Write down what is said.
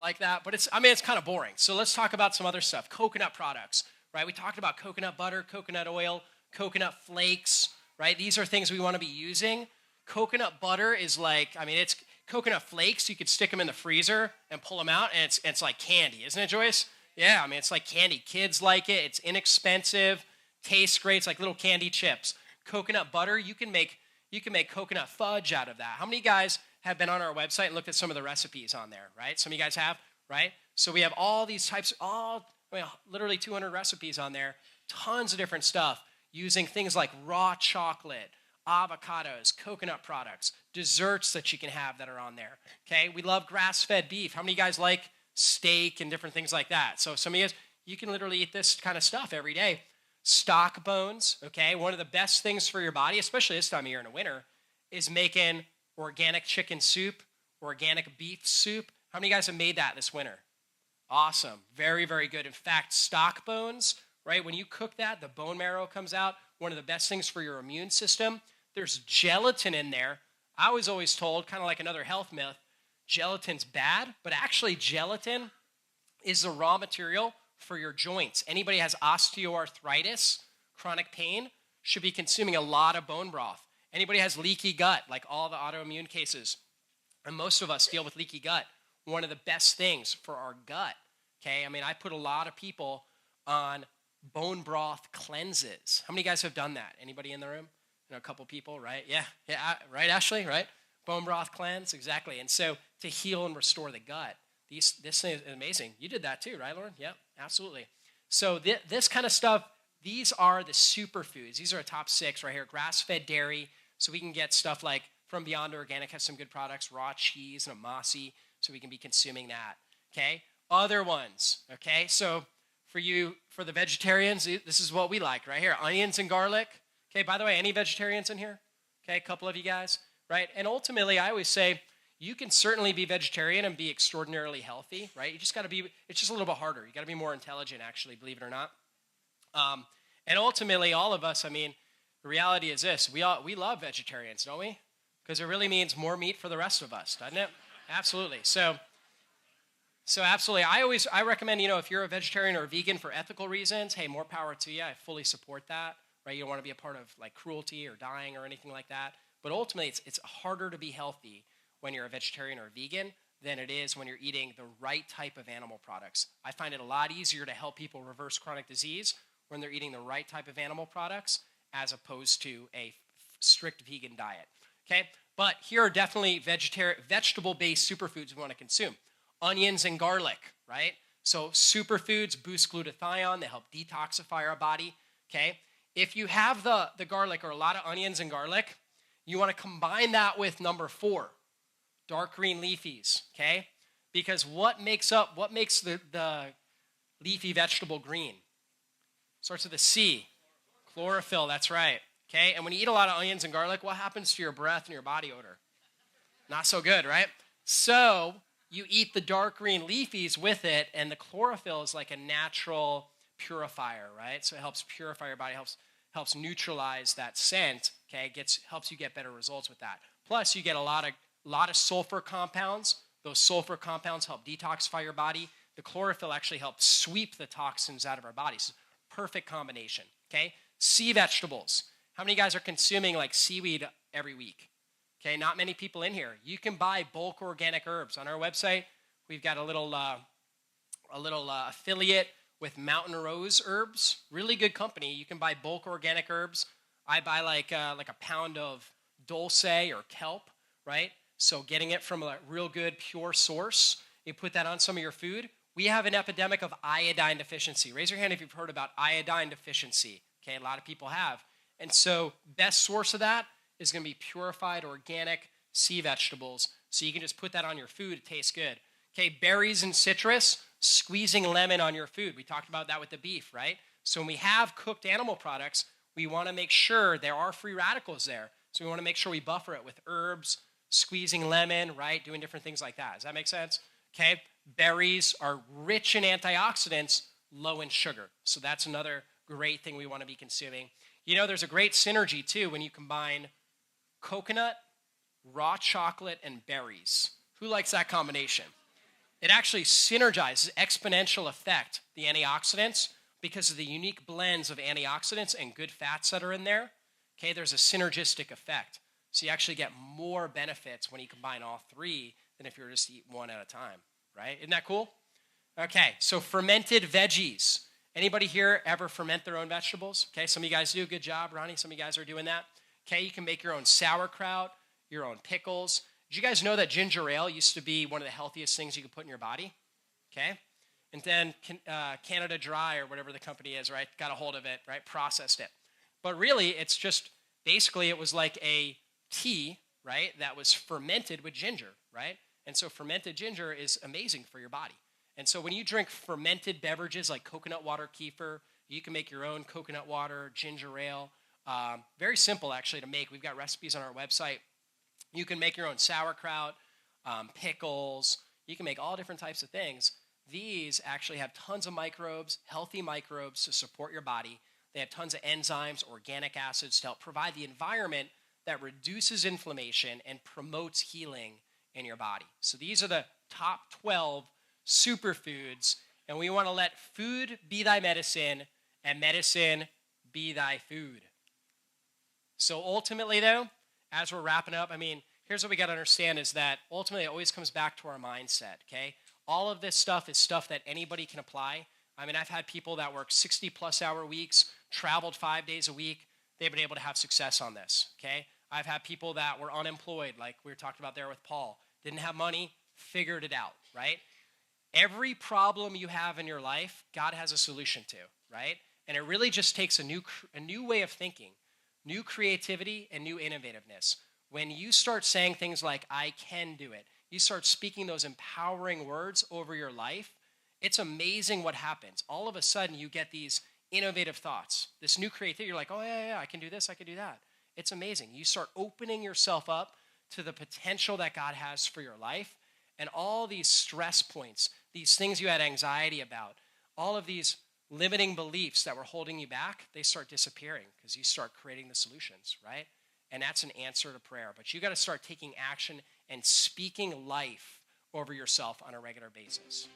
like that, but it's kind of boring. So let's talk about some other stuff. Coconut products, right? We talked about coconut butter, coconut oil, coconut flakes, right? These are things we want to be using. Coconut butter is like, it's coconut flakes. You could stick them in the freezer and pull them out, and it's like candy, isn't it, Joyce? Yeah, it's like candy. Kids like it. It's inexpensive, tastes great. It's like little candy chips. Coconut butter, you can make coconut fudge out of that. How many guys have been on our website and looked at some of the recipes on there, right? Some of you guys have, right? So we have all these types, literally 200 recipes on there, tons of different stuff using things like raw chocolate, avocados, coconut products, desserts that you can have that are on there, okay? We love grass-fed beef. How many of you guys like steak and different things like that? So some of you guys, you can literally eat this kind of stuff every day. Stock bones, okay? One of the best things for your body, especially this time of year in the winter, is making organic chicken soup, organic beef soup. How many of you guys have made that this winter? Awesome. Very, very good. In fact, stock bones, right? When you cook that, the bone marrow comes out. One of the best things for your immune system. There's gelatin in there. I was always told, kind of like another health myth, gelatin's bad, but actually gelatin is the raw material for your joints. Anybody has osteoarthritis, chronic pain, should be consuming a lot of bone broth. Anybody has leaky gut, like all the autoimmune cases, and most of us deal with leaky gut. One of the best things for our gut, okay? I put a lot of people on bone broth cleanses. How many guys have done that? Anybody in the room? A couple people, right? Yeah, right, Ashley, right? Bone broth cleanse, exactly. And so to heal and restore the gut, this thing is amazing. You did that too, right, Lauren? Yep, absolutely. So this kind of stuff, these are the superfoods. These are a top 6 right here. Grass-fed dairy, so we can get stuff like From Beyond Organic has some good products, raw cheese and amasi, so we can be consuming that, okay? Other ones, okay? So for the vegetarians, this is what we like right here. Onions and garlic. Okay, by the way, any vegetarians in here? Okay, a couple of you guys, right? And ultimately, I always say, you can certainly be vegetarian and be extraordinarily healthy, right? You just got to be, it's just a little bit harder. You got to be more intelligent, actually, believe it or not. And ultimately, all of us, the reality is this. We love vegetarians, don't we? Because it really means more meat for the rest of us, doesn't it? Absolutely. So absolutely. I recommend, if you're a vegetarian or a vegan for ethical reasons, hey, more power to you. I fully support that. Right? You don't want to be a part of like cruelty or dying or anything like that. But ultimately, it's harder to be healthy when you're a vegetarian or a vegan than it is when you're eating the right type of animal products. I find it a lot easier to help people reverse chronic disease when they're eating the right type of animal products as opposed to a strict vegan diet. Okay? But here are definitely vegetable-based superfoods we want to consume. Onions and garlic, right? So superfoods boost glutathione. They help detoxify our body. Okay? If you have the garlic or a lot of onions and garlic, you want to combine that with number 4, dark green leafies, okay? Because what makes the leafy vegetable green? Starts with a C, chlorophyll, that's right, okay? And when you eat a lot of onions and garlic, what happens to your breath and your body odor? Not so good, right? So you eat the dark green leafies with it, and the chlorophyll is like a natural purifier, right? So it helps purify your body, helps neutralize that scent, okay? Helps you get better results with that. Plus, you get a lot of sulfur compounds. Those sulfur compounds help detoxify your body. The chlorophyll actually helps sweep the toxins out of our bodies. Perfect combination, okay? Sea vegetables. How many guys are consuming like seaweed every week? Okay, not many people in here. You can buy bulk organic herbs. On our website, we've got a little affiliate with Mountain Rose Herbs, really good company. You can buy bulk organic herbs. I buy like a pound of dulce or kelp, right? So getting it from a real good, pure source, you put that on some of your food. We have an epidemic of iodine deficiency. Raise your hand if you've heard about iodine deficiency. Okay, a lot of people have. And so best source of that is going to be purified organic sea vegetables. So you can just put that on your food. It tastes good. Okay, berries and citrus, squeezing lemon on your food. We talked about that with the beef, right? So when we have cooked animal products, we want to make sure there are free radicals there. So we want to make sure we buffer it with herbs, squeezing lemon, right? Doing different things like that. Does that make sense? Okay, berries are rich in antioxidants, low in sugar. So that's another great thing we want to be consuming. There's a great synergy too when you combine coconut, raw chocolate, and berries. Who likes that combination? It actually synergizes, exponential effect, the antioxidants because of the unique blends of antioxidants and good fats that are in there. Okay, there's a synergistic effect. So you actually get more benefits when you combine all three than if you were just to eat one at a time, right? Isn't that cool? Okay, so fermented veggies. Anybody here ever ferment their own vegetables? Okay, some of you guys do. Good job, Ronnie. Some of you guys are doing that. Okay, you can make your own sauerkraut, your own pickles. Did you guys know that ginger ale used to be one of the healthiest things you could put in your body? Okay, and then Canada Dry, or whatever the company is, right, got a hold of it, right, processed it. But really, it's just, basically, it was like a tea, right, that was fermented with ginger, right? And so fermented ginger is amazing for your body. And so when you drink fermented beverages like coconut water kefir, you can make your own coconut water, ginger ale. Very simple, actually, to make. We've got recipes on our website. You can make your own sauerkraut, pickles. You can make all different types of things. These actually have tons of microbes, healthy microbes to support your body. They have tons of enzymes, organic acids to help provide the environment that reduces inflammation and promotes healing in your body. So these are the top 12 superfoods, and we want to let food be thy medicine and medicine be thy food. So ultimately, though, as we're wrapping up, here's what we got to understand is that ultimately it always comes back to our mindset, okay? All of this stuff is stuff that anybody can apply. I've had people that work 60-plus hour weeks, traveled 5 days a week. They've been able to have success on this, okay? I've had people that were unemployed, like we were talking about there with Paul, didn't have money, figured it out, right? Every problem you have in your life, God has a solution to, right? And it really just takes a new way of thinking, new creativity, and new innovativeness. When you start saying things like, I can do it, you start speaking those empowering words over your life, it's amazing what happens. All of a sudden, you get these innovative thoughts, this new creativity. You're like, oh, yeah, I can do this, I can do that. It's amazing. You start opening yourself up to the potential that God has for your life, and all these stress points, these things you had anxiety about, all of these limiting beliefs that were holding you back, they start disappearing because you start creating the solutions, right? And that's an answer to prayer. But you got to start taking action and speaking life over yourself on a regular basis.